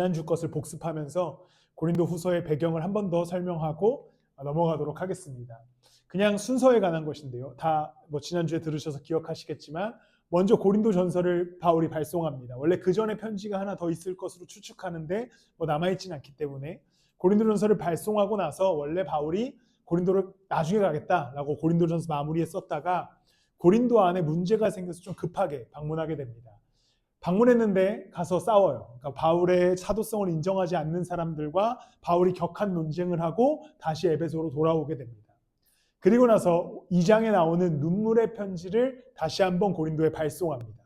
지난주 것을 복습하면서 고린도 후서의 배경을 한 번 더 설명하고 넘어가도록 하겠습니다. 그냥 순서에 관한 것인데요. 다 지난주에 들으셔서 기억하시겠지만 먼저 고린도 전서를 바울이 발송합니다. 원래 그 전에 편지가 하나 더 있을 것으로 추측하는데 남아있지는 않기 때문에 고린도 전서를 발송하고 나서 원래 바울이 고린도를 나중에 가겠다라고 고린도 전서 마무리에 썼다가 고린도 안에 문제가 생겨서 좀 급하게 방문하게 됩니다. 방문했는데 가서 싸워요. 그러니까 바울의 사도성을 인정하지 않는 사람들과 바울이 격한 논쟁을 하고 다시 에베소로 돌아오게 됩니다. 그리고 나서 2장에 나오는 눈물의 편지를 다시 한번 고린도에 발송합니다.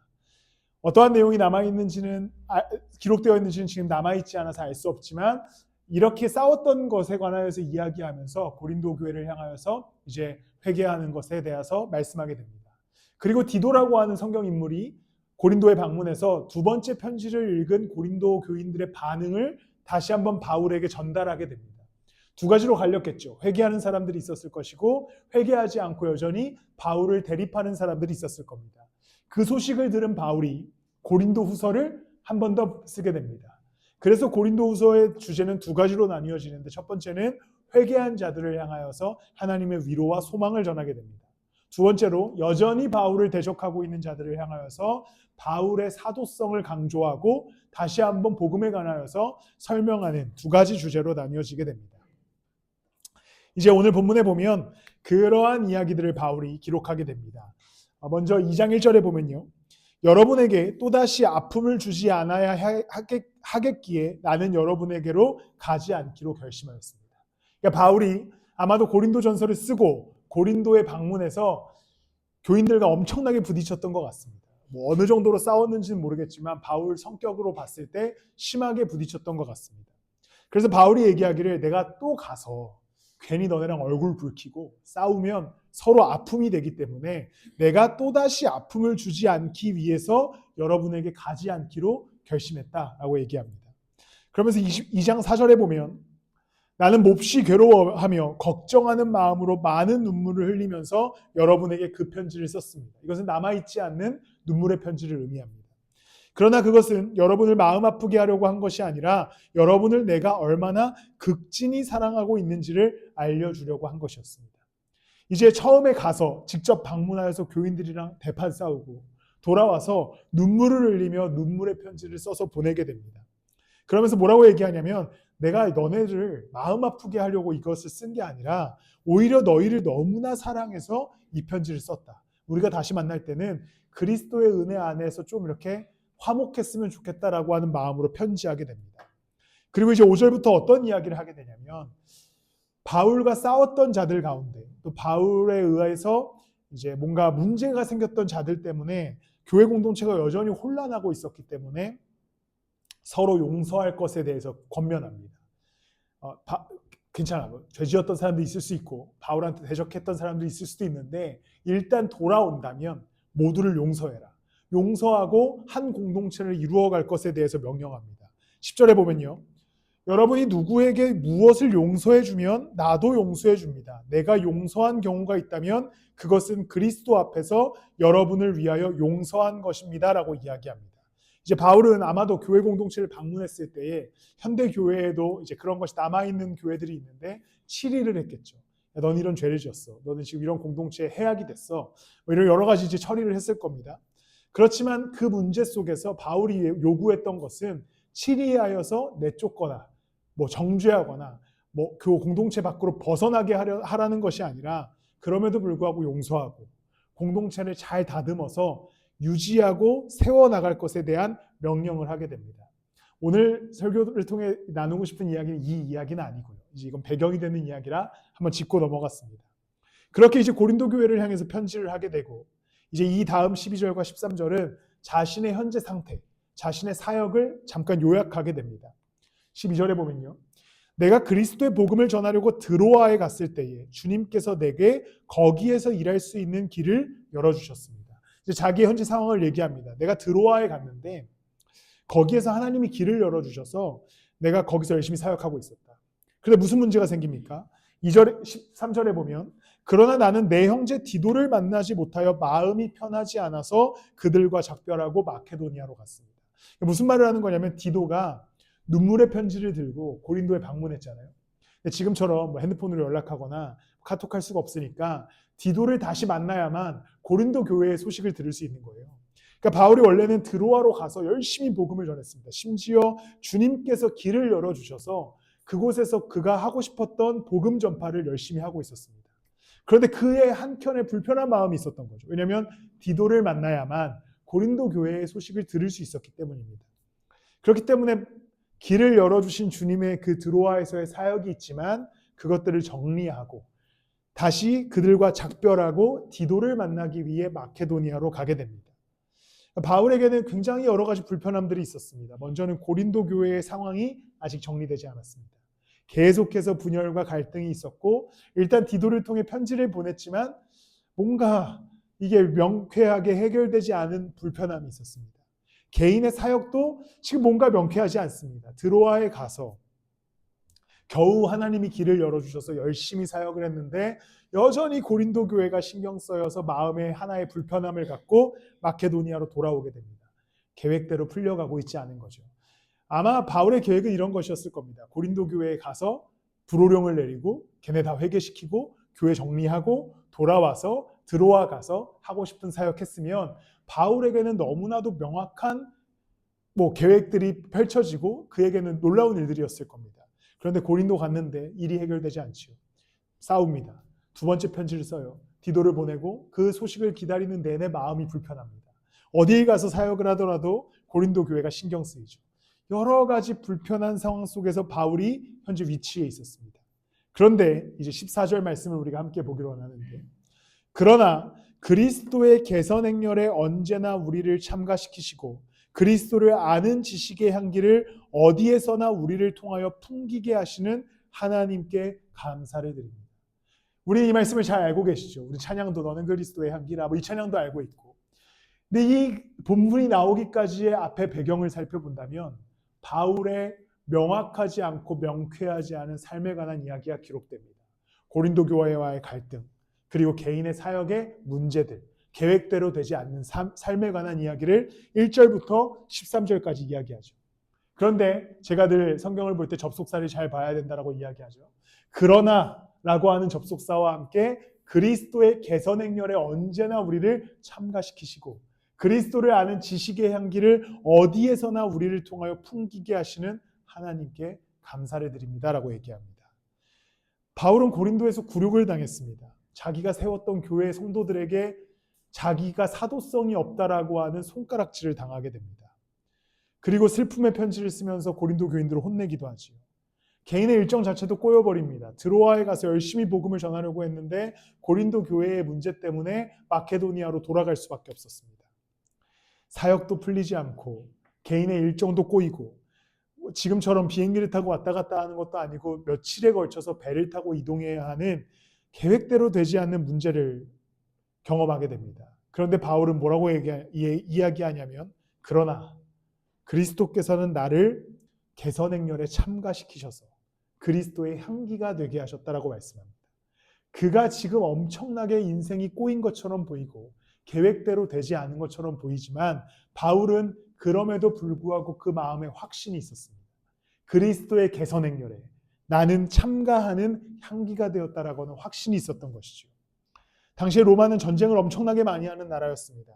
어떠한 내용이 남아있는지는 기록되어 있는지는 지금 남아있지 않아서 알 수 없지만 이렇게 싸웠던 것에 관하여서 이야기하면서 고린도 교회를 향하여서 이제 회개하는 것에 대해서 말씀하게 됩니다. 그리고 디도라고 하는 성경 인물이 고린도에 방문해서 두 번째 편지를 읽은 고린도 교인들의 반응을 다시 한번 바울에게 전달하게 됩니다. 두 가지로 갈렸겠죠. 회개하는 사람들이 있었을 것이고 회개하지 않고 여전히 바울을 대립하는 사람들이 있었을 겁니다. 그 소식을 들은 바울이 고린도 후서를 한 번 더 쓰게 됩니다. 그래서 고린도 후서의 주제는 두 가지로 나뉘어지는데 첫 번째는 회개한 자들을 향하여서 하나님의 위로와 소망을 전하게 됩니다. 두 번째로 여전히 바울을 대적하고 있는 자들을 향하여서 바울의 사도성을 강조하고 다시 한번 복음에 관하여서 설명하는 두 가지 주제로 나뉘어지게 됩니다. 이제 오늘 본문에 보면 그러한 이야기들을 바울이 기록하게 됩니다. 먼저 2장 1절에 보면요. 여러분에게 또다시 아픔을 주지 않아야 하겠기에 나는 여러분에게로 가지 않기로 결심하였습니다. 그러니까 바울이 아마도 고린도 전서를 쓰고 고린도에 방문해서 교인들과 엄청나게 부딪혔던 것 같습니다. 어느 정도로 싸웠는지는 모르겠지만 바울 성격으로 봤을 때 심하게 부딪혔던 것 같습니다. 그래서 바울이 얘기하기를 내가 또 가서 괜히 너네랑 얼굴 붉히고 싸우면 서로 아픔이 되기 때문에 내가 또다시 아픔을 주지 않기 위해서 여러분에게 가지 않기로 결심했다라고 얘기합니다. 그러면서 2장 4절에 보면 나는 몹시 괴로워하며 걱정하는 마음으로 많은 눈물을 흘리면서 여러분에게 그 편지를 썼습니다. 이것은 남아있지 않는 눈물의 편지를 의미합니다. 그러나 그것은 여러분을 마음 아프게 하려고 한 것이 아니라 여러분을 내가 얼마나 극진히 사랑하고 있는지를 알려주려고 한 것이었습니다. 이제 처음에 가서 직접 방문하여서 교인들이랑 대판 싸우고 돌아와서 눈물을 흘리며 눈물의 편지를 써서 보내게 됩니다. 그러면서 뭐라고 얘기하냐면 내가 너네를 마음 아프게 하려고 이것을 쓴 게 아니라 오히려 너희를 너무나 사랑해서 이 편지를 썼다. 우리가 다시 만날 때는 그리스도의 은혜 안에서 좀 이렇게 화목했으면 좋겠다라고 하는 마음으로 편지하게 됩니다. 그리고 이제 5절부터 어떤 이야기를 하게 되냐면 바울과 싸웠던 자들 가운데 또 바울에 의해서 이제 뭔가 문제가 생겼던 자들 때문에 교회 공동체가 여전히 혼란하고 있었기 때문에 서로 용서할 것에 대해서 권면합니다. 괜찮아. 죄 지었던 사람도 있을 수 있고 바울한테 대적했던 사람도 있을 수도 있는데 일단 돌아온다면 모두를 용서해라. 용서하고 한 공동체를 이루어갈 것에 대해서 명령합니다. 10절에 보면요. 여러분이 누구에게 무엇을 용서해주면 나도 용서해줍니다. 내가 용서한 경우가 있다면 그것은 그리스도 앞에서 여러분을 위하여 용서한 것입니다. 라고 이야기합니다. 이제 바울은 아마도 교회 공동체를 방문했을 때에 현대 교회에도 이제 그런 것이 남아있는 교회들이 있는데 치리를 했겠죠. 넌 이런 죄를 지었어. 너는 지금 이런 공동체에 해악이 됐어. 이런 여러 가지 이제 처리를 했을 겁니다. 그렇지만 그 문제 속에서 바울이 요구했던 것은 치리하여서 내쫓거나 정죄하거나 그 공동체 밖으로 벗어나게 하라는 것이 아니라 그럼에도 불구하고 용서하고 공동체를 잘 다듬어서 유지하고 세워나갈 것에 대한 명령을 하게 됩니다. 오늘 설교를 통해 나누고 싶은 이야기는 이 이야기는 아니고요. 이제 이건 배경이 되는 이야기라 한번 짚고 넘어갔습니다. 그렇게 이제 고린도 교회를 향해서 편지를 하게 되고 이제 이 다음 12절과 13절은 자신의 현재 상태, 자신의 사역을 잠깐 요약하게 됩니다. 12절에 보면요. 내가 그리스도의 복음을 전하려고 드로아에 갔을 때에 주님께서 내게 거기에서 일할 수 있는 길을 열어주셨습니다. 이제 자기의 현재 상황을 얘기합니다. 내가 드로아에 갔는데 거기에서 하나님이 길을 열어주셔서 내가 거기서 열심히 사역하고 있었다. 그런데 무슨 문제가 생깁니까? 2절, 13절에 보면 그러나 나는 내 형제 디도를 만나지 못하여 마음이 편하지 않아서 그들과 작별하고 마케도니아로 갔습니다. 무슨 말을 하는 거냐면 디도가 눈물의 편지를 들고 고린도에 방문했잖아요. 근데 지금처럼 뭐 핸드폰으로 연락하거나 카톡할 수가 없으니까 디도를 다시 만나야만 고린도 교회의 소식을 들을 수 있는 거예요. 그러니까 바울이 원래는 드로아로 가서 열심히 복음을 전했습니다. 심지어 주님께서 길을 열어주셔서 그곳에서 그가 하고 싶었던 복음 전파를 열심히 하고 있었습니다. 그런데 그의 한켠에 불편한 마음이 있었던 거죠. 왜냐하면 디도를 만나야만 고린도 교회의 소식을 들을 수 있었기 때문입니다. 그렇기 때문에 길을 열어주신 주님의 그 드로아에서의 사역이 있지만 그것들을 정리하고 다시 그들과 작별하고 디도를 만나기 위해 마케도니아로 가게 됩니다. 바울에게는 굉장히 여러 가지 불편함들이 있었습니다. 먼저는 고린도 교회의 상황이 아직 정리되지 않았습니다. 계속해서 분열과 갈등이 있었고 일단 디도를 통해 편지를 보냈지만 뭔가 이게 명쾌하게 해결되지 않은 불편함이 있었습니다. 개인의 사역도 지금 뭔가 명쾌하지 않습니다. 드로아에 가서 겨우 하나님이 길을 열어주셔서 열심히 사역을 했는데 여전히 고린도 교회가 신경 쓰여서 마음에 하나의 불편함을 갖고 마케도니아로 돌아오게 됩니다. 계획대로 풀려가고 있지 않은 거죠. 아마 바울의 계획은 이런 것이었을 겁니다. 고린도 교회에 가서 불호령을 내리고 걔네 다 회개시키고 교회 정리하고 돌아와서 드로아 가서 하고 싶은 사역했으면 바울에게는 너무나도 명확한 계획들이 펼쳐지고 그에게는 놀라운 일들이었을 겁니다. 그런데 고린도 갔는데 일이 해결되지 않지요. 싸웁니다. 두 번째 편지를 써요. 디도를 보내고 그 소식을 기다리는 내내 마음이 불편합니다. 어디에 가서 사역을 하더라도 고린도 교회가 신경 쓰이죠. 여러 가지 불편한 상황 속에서 바울이 현재 위치에 있었습니다. 그런데 이제 14절 말씀을 우리가 함께 보기로 하는데 그러나 그리스도의 개선 행렬에 언제나 우리를 참가시키시고 그리스도를 아는 지식의 향기를 어디에서나 우리를 통하여 풍기게 하시는 하나님께 감사를 드립니다. 우리 이 말씀을 잘 알고 계시죠. 우리 찬양도 너는 그리스도의 향기라 이 찬양도 알고 있고. 근데 이 본문이 나오기까지의 앞에 배경을 살펴본다면 바울의 명확하지 않고 명쾌하지 않은 삶에 관한 이야기가 기록됩니다. 고린도 교회와의 갈등, 그리고 개인의 사역의 문제들, 계획대로 되지 않는 삶에 관한 이야기를 1절부터 13절까지 이야기하죠. 그런데 제가 늘 성경을 볼 때 접속사를 잘 봐야 된다고 이야기하죠. 그러나 라고 하는 접속사와 함께 그리스도의 개선 행렬에 언제나 우리를 참가시키시고 그리스도를 아는 지식의 향기를 어디에서나 우리를 통하여 풍기게 하시는 하나님께 감사를 드립니다라고 얘기합니다. 바울은 고린도에서 굴욕을 당했습니다. 자기가 세웠던 교회 성도들에게 자기가 사도성이 없다라고 하는 손가락질을 당하게 됩니다. 그리고 슬픔의 편지를 쓰면서 고린도 교인들을 혼내기도 하지요. 개인의 일정 자체도 꼬여버립니다. 드로아에 가서 열심히 복음을 전하려고 했는데 고린도 교회의 문제 때문에 마케도니아로 돌아갈 수밖에 없었습니다. 사역도 풀리지 않고 개인의 일정도 꼬이고 지금처럼 비행기를 타고 왔다 갔다 하는 것도 아니고 며칠에 걸쳐서 배를 타고 이동해야 하는 계획대로 되지 않는 문제를 경험하게 됩니다. 그런데 바울은 뭐라고 이야기하냐면 그러나 그리스도께서는 나를 개선 행렬에 참가시키셔서 그리스도의 향기가 되게 하셨다라고 말씀합니다. 그가 지금 엄청나게 인생이 꼬인 것처럼 보이고 계획대로 되지 않은 것처럼 보이지만 바울은 그럼에도 불구하고 그 마음에 확신이 있었습니다. 그리스도의 개선 행렬에 나는 참가하는 향기가 되었다라고 하는 확신이 있었던 것이죠. 당시에 로마는 전쟁을 엄청나게 많이 하는 나라였습니다.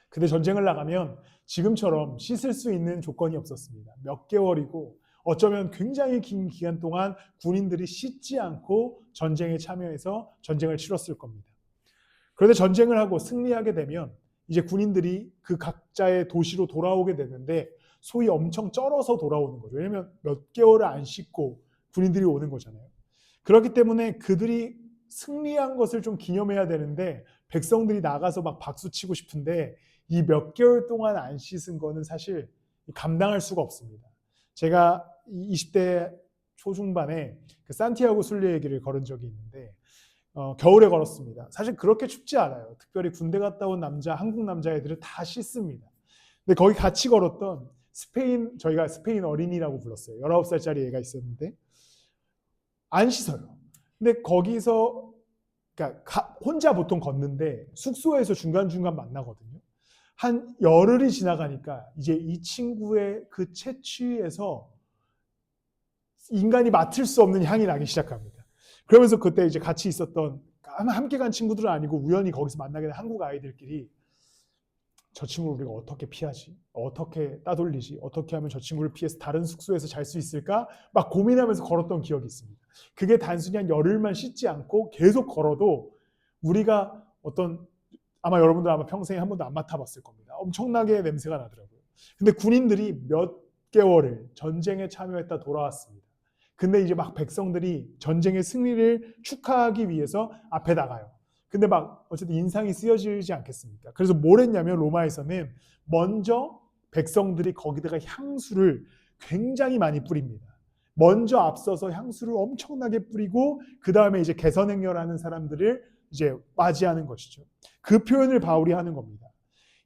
근데 전쟁을 나가면 지금처럼 씻을 수 있는 조건이 없었습니다. 몇 개월이고 어쩌면 굉장히 긴 기간 동안 군인들이 씻지 않고 전쟁에 참여해서 전쟁을 치렀을 겁니다. 그런데 전쟁을 하고 승리하게 되면 이제 군인들이 그 각자의 도시로 돌아오게 되는데 소위 엄청 쩔어서 돌아오는 거죠. 왜냐하면 몇 개월을 안 씻고 군인들이 오는 거잖아요. 그렇기 때문에 그들이 승리한 것을 좀 기념해야 되는데 백성들이 나가서 막 박수치고 싶은데 이 몇 개월 동안 안 씻은 거는 사실 감당할 수가 없습니다. 제가 20대 초중반에 그 산티아고 순례의 길을 걸은 적이 있는데 겨울에 걸었습니다. 사실 그렇게 춥지 않아요. 특별히 군대 갔다 온 한국 남자애들은 다 씻습니다. 근데 거기 같이 걸었던 저희가 스페인 어린이라고 불렀어요. 19살짜리 애가 있었는데 안 씻어요. 근데 거기서 그러니까 혼자 보통 걷는데 숙소에서 중간중간 만나거든요. 한 열흘이 지나가니까 이제 이 친구의 그 채취에서 인간이 맡을 수 없는 향이 나기 시작합니다. 그러면서 그때 이제 같이 있었던 함께 간 친구들은 아니고 우연히 거기서 만나게 된 한국 아이들끼리 저 친구를 우리가 어떻게 피하지? 어떻게 따돌리지? 어떻게 하면 저 친구를 피해서 다른 숙소에서 잘 수 있을까? 막 고민하면서 걸었던 기억이 있습니다. 그게 단순히 한 열흘만 씻지 않고 계속 걸어도 우리가 어떤 아마 여러분들 아마 평생에 한 번도 안 맡아봤을 겁니다. 엄청나게 냄새가 나더라고요. 근데 군인들이 몇 개월을 전쟁에 참여했다 돌아왔습니다. 근데 이제 막 백성들이 전쟁의 승리를 축하하기 위해서 앞에 나가요. 근데 막 어쨌든 인상이 쓰여지지 않겠습니까? 그래서 뭘 했냐면 로마에서는 먼저 백성들이 거기다가 향수를 굉장히 많이 뿌립니다. 먼저 앞서서 향수를 엄청나게 뿌리고 그 다음에 이제 개선행렬하는 사람들을 이제 맞이하는 것이죠. 그 표현을 바울이 하는 겁니다.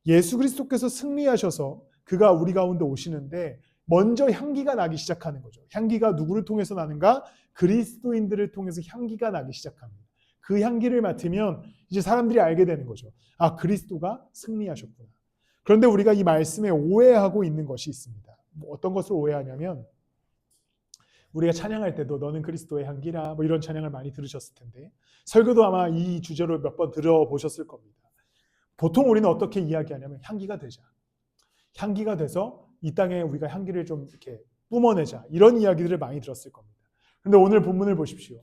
예수 그리스도께서 승리하셔서 그가 우리 가운데 오시는데 먼저 향기가 나기 시작하는 거죠. 향기가 누구를 통해서 나는가? 그리스도인들을 통해서 향기가 나기 시작합니다. 그 향기를 맡으면 이제 사람들이 알게 되는 거죠. 아, 그리스도가 승리하셨구나. 그런데 우리가 이 말씀에 오해하고 있는 것이 있습니다. 뭐 어떤 것을 오해하냐면 우리가 찬양할 때도 너는 그리스도의 향기라 뭐 이런 찬양을 많이 들으셨을 텐데 설교도 아마 이 주제로 몇 번 들어보셨을 겁니다. 보통 우리는 어떻게 이야기하냐면 향기가 되자. 향기가 돼서 이 땅에 우리가 향기를 좀 이렇게 뿜어내자. 이런 이야기들을 많이 들었을 겁니다. 그런데 오늘 본문을 보십시오.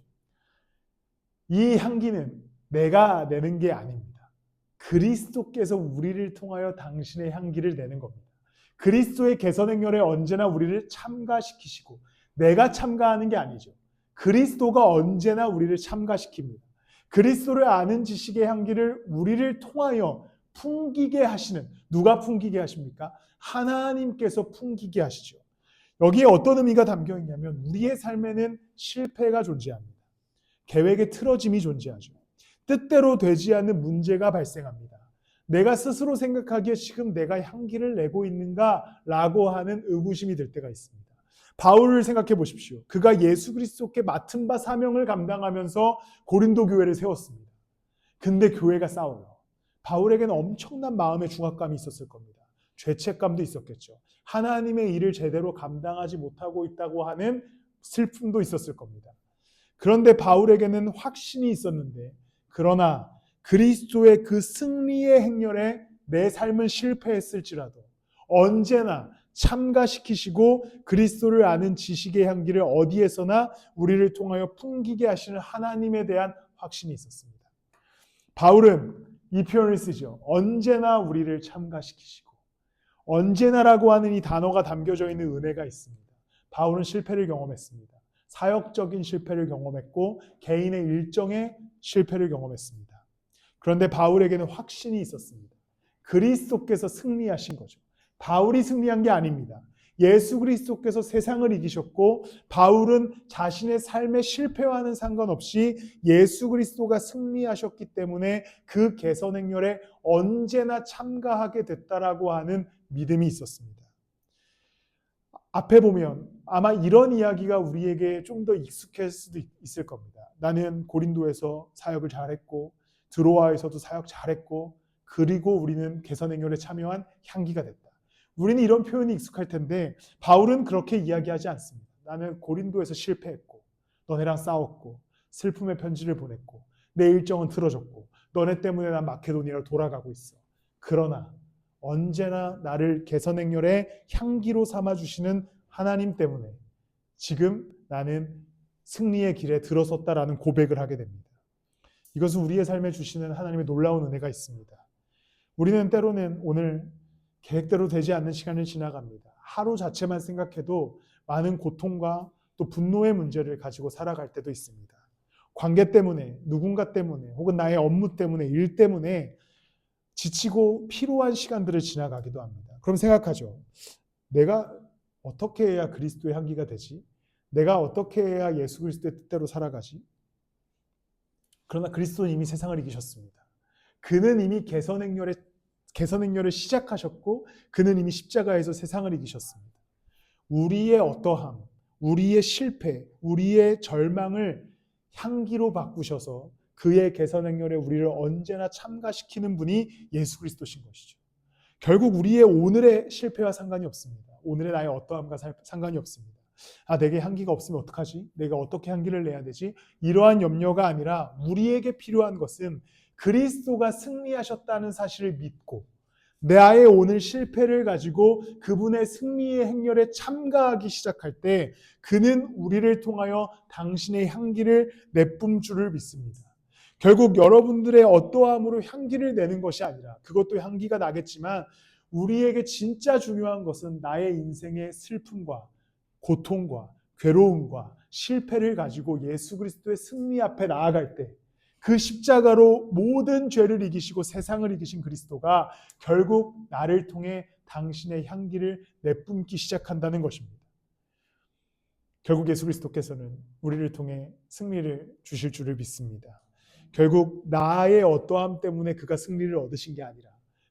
이 향기는 내가 내는 게 아닙니다. 그리스도께서 우리를 통하여 당신의 향기를 내는 겁니다. 그리스도의 개선행렬에 언제나 우리를 참가시키시고 내가 참가하는 게 아니죠. 그리스도가 언제나 우리를 참가시킵니다. 그리스도를 아는 지식의 향기를 우리를 통하여 풍기게 하시는, 누가 풍기게 하십니까? 하나님께서 풍기게 하시죠. 여기에 어떤 의미가 담겨 있냐면 우리의 삶에는 실패가 존재합니다. 계획의 틀어짐이 존재하죠. 뜻대로 되지 않는 문제가 발생합니다. 내가 스스로 생각하기에 지금 내가 향기를 내고 있는가라고 하는 의구심이 들 때가 있습니다. 바울을 생각해 보십시오. 그가 예수 그리스도께 맡은 바 사명을 감당하면서 고린도 교회를 세웠습니다. 근데 교회가 싸워요. 바울에게는 엄청난 마음의 중압감이 있었을 겁니다. 죄책감도 있었겠죠. 하나님의 일을 제대로 감당하지 못하고 있다고 하는 슬픔도 있었을 겁니다. 그런데 바울에게는 확신이 있었는데 그러나 그리스도의 그 승리의 행렬에 내 삶은 실패했을지라도 언제나 참가시키시고 그리스도를 아는 지식의 향기를 어디에서나 우리를 통하여 풍기게 하시는 하나님에 대한 확신이 있었습니다. 바울은 이 표현을 쓰죠. 언제나 우리를 참가시키시고 언제나라고 하는 이 단어가 담겨져 있는 은혜가 있습니다. 바울은 실패를 경험했습니다. 사역적인 실패를 경험했고 개인의 일정의 실패를 경험했습니다. 그런데 바울에게는 확신이 있었습니다. 그리스도께서 승리하신 거죠. 바울이 승리한 게 아닙니다. 예수 그리스도께서 세상을 이기셨고 바울은 자신의 삶의 실패와는 상관없이 예수 그리스도가 승리하셨기 때문에 그 개선행렬에 언제나 참가하게 됐다라고 하는 믿음이 있었습니다. 앞에 보면 아마 이런 이야기가 우리에게 좀 더 익숙할 수도 있을 겁니다. 나는 고린도에서 사역을 잘했고 드로아에서도 사역 잘했고 그리고 우리는 개선행렬에 참여한 향기가 됐다. 우리는 이런 표현이 익숙할 텐데 바울은 그렇게 이야기하지 않습니다. 나는 고린도에서 실패했고 너네랑 싸웠고 슬픔의 편지를 보냈고 내 일정은 틀어졌고 너네 때문에 난 마케도니아로 돌아가고 있어. 그러나 언제나 나를 개선행렬의 향기로 삼아주시는 하나님 때문에 지금 나는 승리의 길에 들어섰다라는 고백을 하게 됩니다. 이것은 우리의 삶에 주시는 하나님의 놀라운 은혜가 있습니다. 우리는 때로는 오늘 계획대로 되지 않는 시간을 지나갑니다. 하루 자체만 생각해도 많은 고통과 또 분노의 문제를 가지고 살아갈 때도 있습니다. 관계 때문에, 누군가 때문에, 혹은 나의 업무 때문에, 일 때문에 지치고 피로한 시간들을 지나가기도 합니다. 그럼 생각하죠. 내가 어떻게 해야 그리스도의 향기가 되지? 내가 어떻게 해야 예수 그리스도의 뜻대로 살아가지? 그러나 그리스도는 이미 세상을 이기셨습니다. 그는 이미 개선행렬을 시작하셨고 그는 이미 십자가에서 세상을 이기셨습니다. 우리의 어떠함, 우리의 실패, 우리의 절망을 향기로 바꾸셔서 그의 개선행렬에 우리를 언제나 참가시키는 분이 예수 그리스도신 것이죠. 결국 우리의 오늘의 실패와 상관이 없습니다. 오늘의 나의 어떠함과 상관이 없습니다. 내게 향기가 없으면 어떡하지? 내가 어떻게 향기를 내야 되지? 이러한 염려가 아니라 우리에게 필요한 것은 그리스도가 승리하셨다는 사실을 믿고 나의 오늘 실패를 가지고 그분의 승리의 행렬에 참가하기 시작할 때 그는 우리를 통하여 당신의 향기를 내뿜 줄을 믿습니다. 결국 여러분들의 어떠함으로 향기를 내는 것이 아니라, 그것도 향기가 나겠지만 우리에게 진짜 중요한 것은 나의 인생의 슬픔과 고통과 괴로움과 실패를 가지고 예수 그리스도의 승리 앞에 나아갈 때 그 십자가로 모든 죄를 이기시고 세상을 이기신 그리스도가 결국 나를 통해 당신의 향기를 내뿜기 시작한다는 것입니다. 결국 예수 그리스도께서는 우리를 통해 승리를 주실 줄을 믿습니다. 결국 나의 어떠함 때문에 그가 승리를 얻으신 게 아니라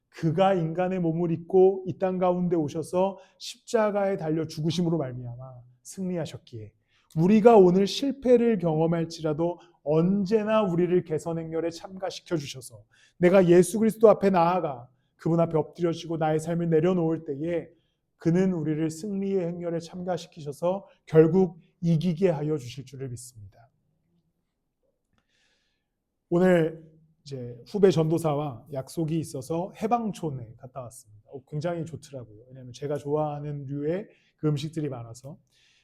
그가 인간의 몸을 입고 이 땅 가운데 오셔서 십자가에 달려 죽으심으로 말미암아 승리하셨기에 우리가 오늘 실패를 경험할지라도 언제나 우리를 개선 행렬에 참가시켜 주셔서 내가 예수 그리스도 앞에 나아가 그분 앞에 엎드려지고 나의 삶을 내려놓을 때에 그는 우리를 승리의 행렬에 참가시키셔서 결국 이기게 하여 주실 줄을 믿습니다. 오늘 이제 후배 전도사와 약속이 있어서 해방촌에 갔다 왔습니다. 굉장히 좋더라고요. 왜냐하면 제가 좋아하는 류의 그 음식들이 많아서.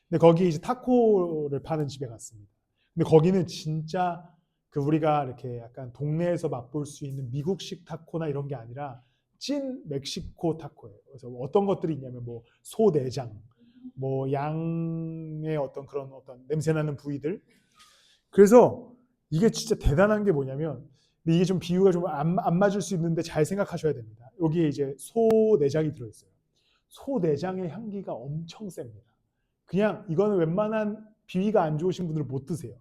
근데 거기 이제 타코를 파는 집에 갔습니다. 근데 거기는 진짜 그 우리가 이렇게 약간 동네에서 맛볼 수 있는 미국식 타코나 이런 게 아니라 찐 멕시코 타코예요. 그래서 어떤 것들이 있냐면 뭐 소 내장, 뭐 양의 어떤 그런 어떤 냄새나는 부위들. 그래서 이게 진짜 대단한 게 뭐냐면, 근데 이게 좀 비유가 좀 안 맞을 수 있는데 잘 생각하셔야 됩니다. 여기에 이제 소 내장이 들어있어요. 소 내장의 향기가 엄청 셉니다. 그냥 이거는 웬만한 비위가 안 좋으신 분들은 못 드세요.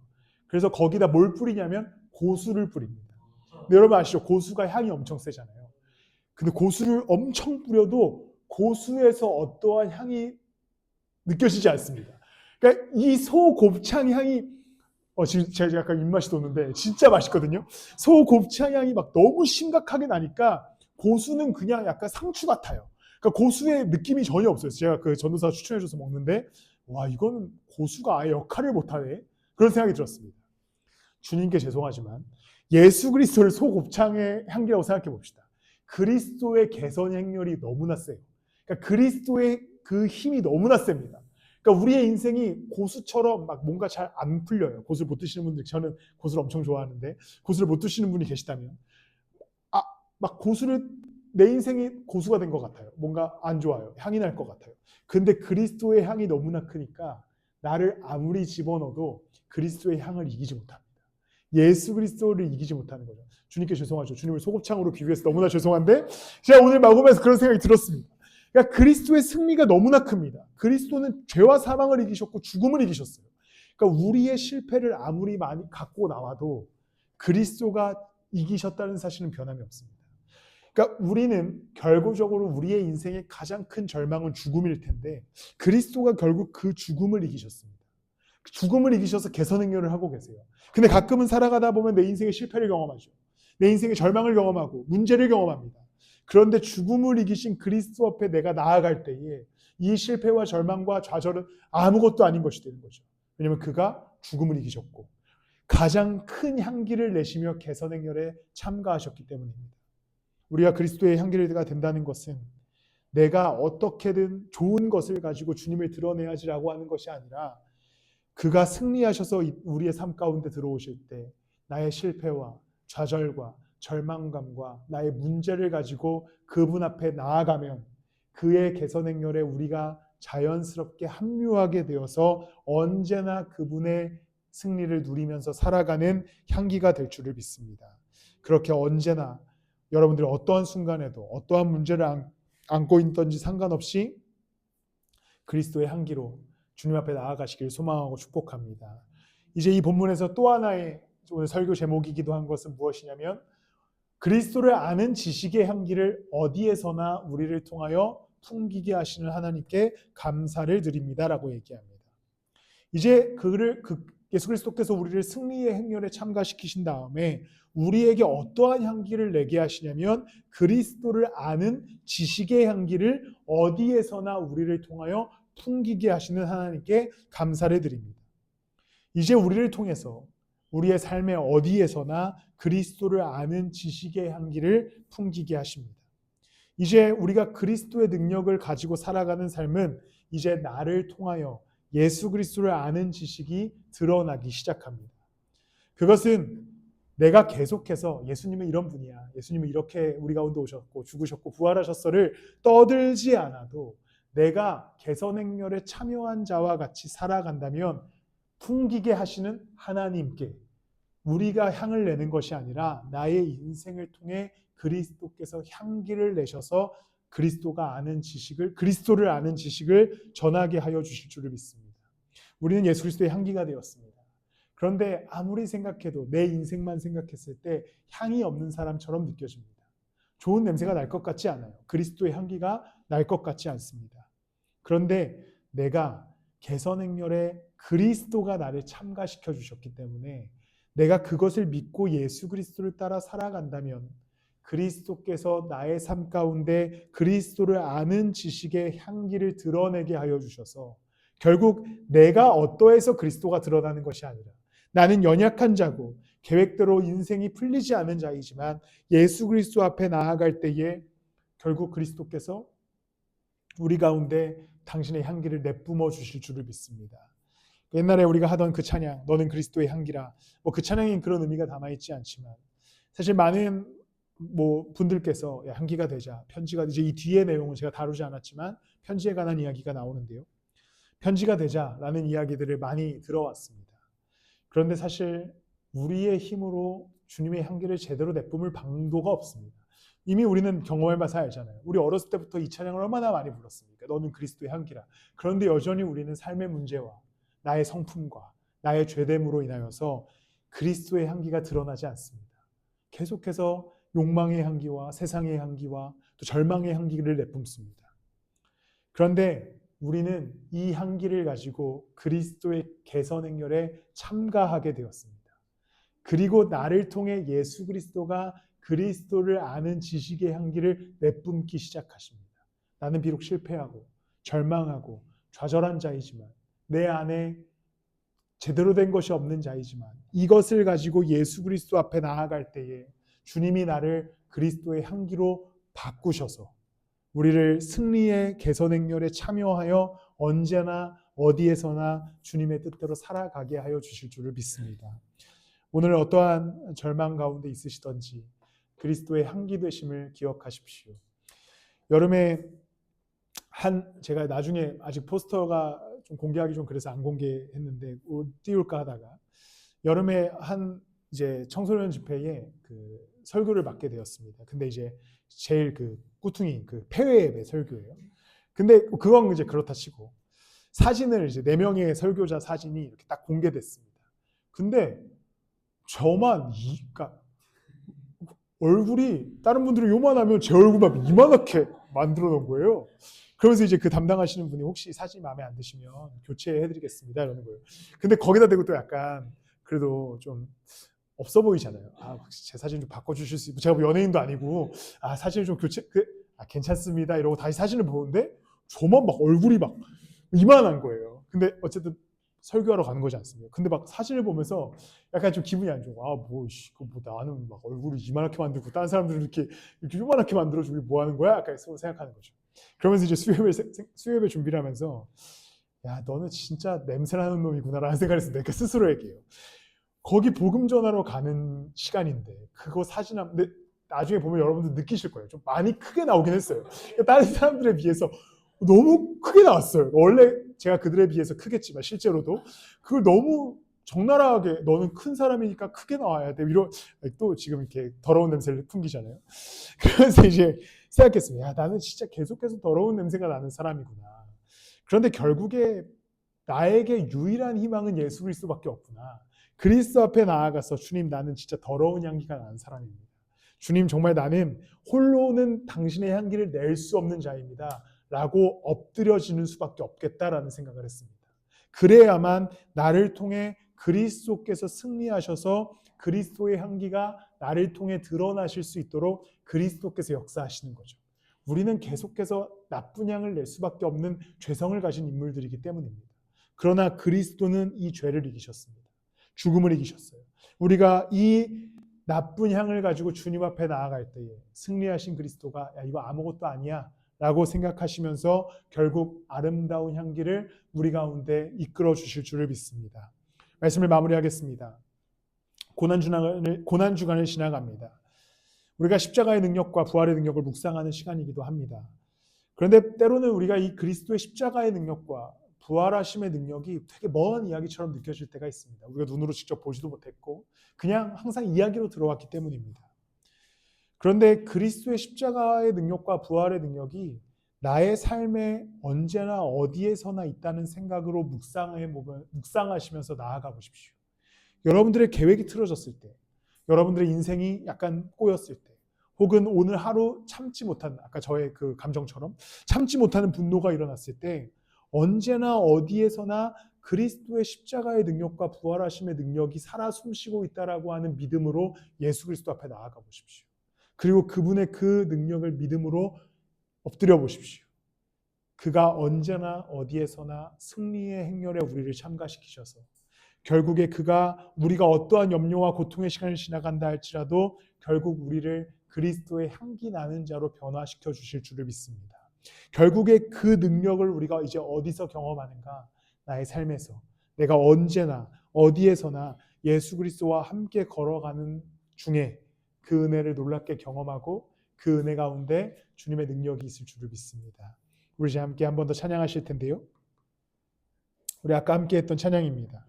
그래서 거기다 뭘 뿌리냐면 고수를 뿌립니다. 근데 여러분 아시죠? 고수가 향이 엄청 세잖아요. 근데 고수를 엄청 뿌려도 고수에서 어떠한 향이 느껴지지 않습니다. 그러니까 이 소 곱창 향이 지금 제가 약간 입맛이 돋는데 진짜 맛있거든요. 소 곱창 향이 막 너무 심각하게 나니까 고수는 그냥 약간 상추 같아요. 그러니까 고수의 느낌이 전혀 없어요. 제가 그 전도사가 추천해줘서 먹는데 와, 이거는 고수가 아예 역할을 못하네, 그런 생각이 들었습니다. 주님께 죄송하지만 예수 그리스도를 소 곱창의 향기라고 생각해 봅시다. 그리스도의 개선 행렬이 너무나 세요. 그러니까 그리스도의 그 힘이 너무나 셉니다. 그러니까 우리의 인생이 고수처럼 막 뭔가 잘 안 풀려요. 고수를 못 드시는 분들, 저는 고수를 엄청 좋아하는데 고수를 못 드시는 분이 계시다면 막 고수를, 내 인생이 고수가 된 것 같아요. 뭔가 안 좋아요. 향이 날 것 같아요. 근데 그리스도의 향이 너무나 크니까 나를 아무리 집어넣어도 그리스도의 향을 이기지 못합니다. 예수 그리스도를 이기지 못하는 거죠. 주님께 죄송하죠. 주님을 소곱창으로 비교해서 너무나 죄송한데 제가 오늘 마음에서 그런 생각이 들었습니다. 그러니까 그리스도의 승리가 너무나 큽니다. 그리스도는 죄와 사망을 이기셨고 죽음을 이기셨어요. 그러니까 우리의 실패를 아무리 많이 갖고 나와도 그리스도가 이기셨다는 사실은 변함이 없습니다. 그러니까 우리는 결국적으로 우리의 인생의 가장 큰 절망은 죽음일 텐데 그리스도가 결국 그 죽음을 이기셨습니다. 죽음을 이기셔서 개선 행렬을 하고 계세요. 근데 가끔은 살아가다 보면 내 인생의 실패를 경험하죠. 내 인생의 절망을 경험하고 문제를 경험합니다. 그런데 죽음을 이기신 그리스도 앞에 내가 나아갈 때에 이 실패와 절망과 좌절은 아무것도 아닌 것이 되는 거죠. 왜냐하면 그가 죽음을 이기셨고 가장 큰 향기를 내시며 개선 행렬에 참가하셨기 때문입니다. 우리가 그리스도의 향기가 된다는 것은 내가 어떻게든 좋은 것을 가지고 주님을 드러내야지라고 하는 것이 아니라 그가 승리하셔서 우리의 삶 가운데 들어오실 때 나의 실패와 좌절과 절망감과 나의 문제를 가지고 그분 앞에 나아가면 그의 개선 행렬에 우리가 자연스럽게 합류하게 되어서 언제나 그분의 승리를 누리면서 살아가는 향기가 될 줄을 믿습니다. 그렇게 언제나 여러분들이 어떠한 순간에도 어떠한 문제를 안고 있든지 상관없이 그리스도의 향기로 주님 앞에 나아가시길 소망하고 축복합니다. 이제 이 본문에서 또 하나의 오늘 설교 제목이기도 한 것은 무엇이냐면 그리스도를 아는 지식의 향기를 어디에서나 우리를 통하여 풍기게 하시는 하나님께 감사를 드립니다라고 얘기합니다. 이제 그 예수 그리스도께서 우리를 승리의 행렬에 참가시키신 다음에 우리에게 어떠한 향기를 내게 하시냐면 그리스도를 아는 지식의 향기를 어디에서나 우리를 통하여 풍기게 하시는 하나님께 감사를 드립니다. 이제 우리를 통해서 우리의 삶의 어디에서나 그리스도를 아는 지식의 향기를 풍기게 하십니다. 이제 우리가 그리스도의 능력을 가지고 살아가는 삶은 이제 나를 통하여 예수 그리스도를 아는 지식이 드러나기 시작합니다. 그것은 내가 계속해서 예수님은 이런 분이야, 예수님은 이렇게 우리 가운데 오셨고 죽으셨고 부활하셨어를 떠들지 않아도 내가 개선행렬에 참여한 자와 같이 살아간다면 풍기게 하시는 하나님께 우리가 향을 내는 것이 아니라 나의 인생을 통해 그리스도께서 향기를 내셔서 그리스도를 아는 지식을 전하게 하여 주실 줄을 믿습니다. 우리는 예수 그리스도의 향기가 되었습니다. 그런데 아무리 생각해도 내 인생만 생각했을 때 향이 없는 사람처럼 느껴집니다. 좋은 냄새가 날 것 같지 않아요. 그리스도의 향기가 날 것 같지 않습니다. 그런데 내가 개선행렬에 그리스도가 나를 참가시켜 주셨기 때문에 내가 그것을 믿고 예수 그리스도를 따라 살아간다면 그리스도께서 나의 삶 가운데 그리스도를 아는 지식의 향기를 드러내게 하여 주셔서 결국 내가 어떠해서 그리스도가 드러나는 것이 아니라 나는 연약한 자고 계획대로 인생이 풀리지 않은 자이지만 예수 그리스도 앞에 나아갈 때에 결국 그리스도께서 우리 가운데 당신의 향기를 내뿜어 주실 줄을 믿습니다. 옛날에 우리가 하던 그 찬양, 너는 그리스도의 향기라, 그 찬양엔 그런 의미가 담아있지 않지만 사실 많은 분들께서 향기가 되자, 편지가 이제 이 뒤의 내용은 제가 다루지 않았지만 편지에 관한 이야기가 나오는데요. 편지가 되자라는 이야기들을 많이 들어왔습니다. 그런데 사실 우리의 힘으로 주님의 향기를 제대로 내뿜을 방도가 없습니다. 이미 우리는 경험해봐서 알잖아요. 우리 어렸을 때부터 이 찬양을 얼마나 많이 불렀습니까? 너는 그리스도의 향기라. 그런데 여전히 우리는 삶의 문제와 나의 성품과 나의 죄됨으로 인하여서 그리스도의 향기가 드러나지 않습니다. 계속해서 욕망의 향기와 세상의 향기와 또 절망의 향기를 내뿜습니다. 그런데 우리는 이 향기를 가지고 그리스도의 개선 행렬에 참가하게 되었습니다. 그리고 나를 통해 예수 그리스도가 그리스도를 아는 지식의 향기를 내뿜기 시작하십니다. 나는 비록 실패하고 절망하고 좌절한 자이지만 내 안에 제대로 된 것이 없는 자이지만 이것을 가지고 예수 그리스도 앞에 나아갈 때에 주님이 나를 그리스도의 향기로 바꾸셔서 우리를 승리의 개선 행렬에 참여하여 언제나 어디에서나 주님의 뜻대로 살아가게 하여 주실 줄을 믿습니다. 오늘 어떠한 절망 가운데 있으시던지 그리스도의 향기 되심을 기억하십시오. 여름에 제가 나중에 아직 포스터가 좀 공개하기 좀 그래서 안 공개했는데 띄울까 하다가 여름에 이제 청소년 집회에 그 설교를 맡게 되었습니다. 근데 이제 제일 그 꾸퉁이 그 폐회 예배 설교예요. 근데 그건 이제 그렇다 치고 사진을 이제 4명의 설교자 사진이 이렇게 딱 공개됐습니다. 근데 저만 그러니까 얼굴이 다른 분들이 요만하면 제 얼굴만 이만하게 만들어 놓은 거예요. 그러면서 이제 그 담당하시는 분이 혹시 사진이 마음에 안 드시면 교체해드리겠습니다 이러는 거예요. 근데 거기다 대고 또 약간 그래도 좀 없어 보이잖아요. 혹시 제 사진 좀 바꿔주실 수 있고 제가 뭐 연예인도 아니고 사진을 좀 괜찮습니다 이러고 다시 사진을 보는데 저만 막 얼굴이 막 이만한 거예요. 근데 어쨌든 설교하러 가는 거지 않습니까? 근데 막 사진을 보면서 약간 좀 기분이 안 좋고 나는 막 얼굴을 이만하게 만들고 다른 사람들은 이렇게 요만하게 만들어주고 뭐 하는 거야? 약간 서로 생각하는 거죠. 그러면서 이제 수요예배 준비를 하면서 야 너는 진짜 냄새나는 놈이구나라는 생각을 했어요. 내가 스스로에게요. 거기 복음 전하러 가는 시간인데 그거 근데 나중에 보면 여러분들 느끼실 거예요. 좀 많이 크게 나오긴 했어요. 다른 사람들에 비해서 너무 크게 나왔어요. 원래 제가 그들에 비해서 크겠지만 실제로도 그걸 너무 적나라하게 너는 큰 사람이니까 크게 나와야 돼. 또 지금 이렇게 더러운 냄새를 풍기잖아요. 그래서 이제 생각했습니다. 야, 나는 진짜 계속해서 더러운 냄새가 나는 사람이구나. 그런데 결국에 나에게 유일한 희망은 예수 그리스도밖에 없구나. 그리스도 앞에 나아가서 주님 나는 진짜 더러운 향기가 나는 사람입니다. 주님 정말 나는 홀로는 당신의 향기를 낼 수 없는 자입니다. 라고 엎드려지는 수밖에 없겠다라는 생각을 했습니다. 그래야만 나를 통해 그리스도께서 승리하셔서 그리스도의 향기가 나를 통해 드러나실 수 있도록 그리스도께서 역사하시는 거죠. 우리는 계속해서 나쁜 향을 낼 수밖에 없는 죄성을 가진 인물들이기 때문입니다. 그러나 그리스도는 이 죄를 이기셨습니다. 죽음을 이기셨어요. 우리가 이 나쁜 향을 가지고 주님 앞에 나아갈 때에 승리하신 그리스도가 야, 이거 아무것도 아니야 라고 생각하시면서 결국 아름다운 향기를 우리 가운데 이끌어 주실 줄을 믿습니다. 말씀을 마무리하겠습니다. 고난주간을 지나갑니다. 우리가 십자가의 능력과 부활의 능력을 묵상하는 시간이기도 합니다. 그런데 때로는 우리가 이 그리스도의 십자가의 능력과 부활하심의 능력이 되게 먼 이야기처럼 느껴질 때가 있습니다. 우리가 눈으로 직접 보지도 못했고 그냥 항상 이야기로 들어왔기 때문입니다. 그런데 그리스도의 십자가의 능력과 부활의 능력이 나의 삶에 언제나 어디에서나 있다는 생각으로 묵상하시면서 나아가 보십시오. 여러분들의 계획이 틀어졌을 때, 여러분들의 인생이 약간 꼬였을 때, 혹은 오늘 하루 참지 못한, 아까 저의 그 감정처럼 참지 못하는 분노가 일어났을 때 언제나 어디에서나 그리스도의 십자가의 능력과 부활하심의 능력이 살아 숨쉬고 있다라고 하는 믿음으로 예수 그리스도 앞에 나아가 보십시오. 그리고 그분의 그 능력을 믿음으로 엎드려 보십시오. 그가 언제나 어디에서나 승리의 행렬에 우리를 참가시키셔서 결국에 그가 우리가 어떠한 염려와 고통의 시간을 지나간다 할지라도 결국 우리를 그리스도의 향기 나는 자로 변화시켜 주실 줄을 믿습니다. 결국에 그 능력을 우리가 이제 어디서 경험하는가? 나의 삶에서 내가 언제나 어디에서나 예수 그리스도와 함께 걸어가는 중에 그 은혜를 놀랍게 경험하고 그 은혜 가운데 주님의 능력이 있을 줄을 믿습니다. 우리 이제 함께 한 번 더 찬양하실 텐데요. 우리 아까 함께 했던 찬양입니다.